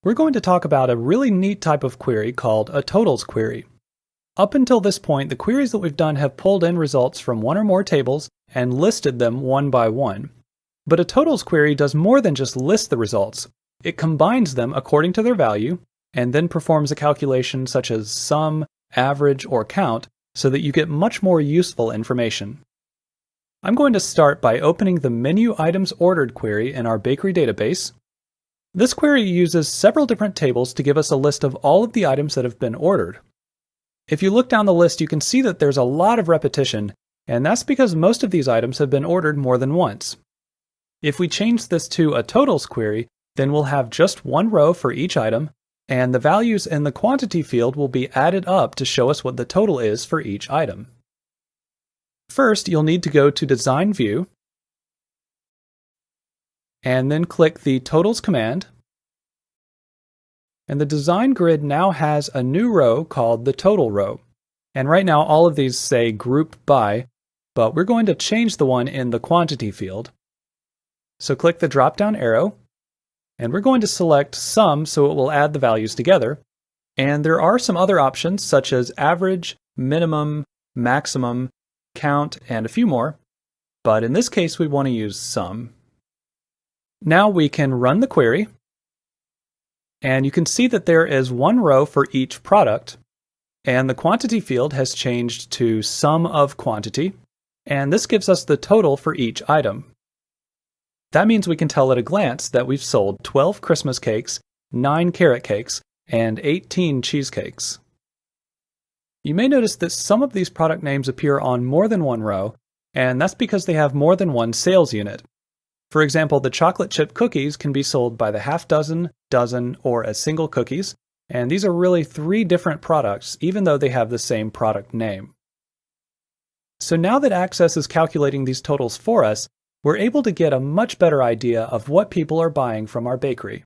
we're going to talk about a really neat type of query called a totals query. Up until this point, the queries that we've done have pulled in results from one or more tables and listed them one by one. But a totals query does more than just list the results. It combines them according to their value, and then performs a calculation such as sum, average, or count, so that you get much more useful information. I'm going to start by opening the menu items ordered query in our bakery database. This query uses several different tables to give us a list of all of the items that have been ordered. If you look down the list, you can see that there's a lot of repetition, and that's because most of these items have been ordered more than once. If we change this to a totals query, then we'll have just one row for each item, and the values in the quantity field will be added up to show us what the total is for each item. First, you'll need to go to Design View, and then click the Totals command. And the design grid now has a new row called the Total row. And right now all of these say Group By, but we're going to change the one in the quantity field. So click the drop-down arrow, and we're going to select Sum so it will add the values together. And there are some other options such as Average, Minimum, Maximum, Count, and a few more. But in this case we want to use Sum. Now we can run the query. And you can see that there is one row for each product, and the quantity field has changed to sum of quantity, and this gives us the total for each item. That means we can tell at a glance that we've sold 12 Christmas cakes, 9 carrot cakes, and 18 cheesecakes. You may notice that some of these product names appear on more than one row, and that's because they have more than one sales unit. For example, the chocolate chip cookies can be sold by the half dozen, dozen, or as single cookies, and these are really 3 different products, even though they have the same product name. So now that Access is calculating these totals for us, we're able to get a much better idea of what people are buying from our bakery.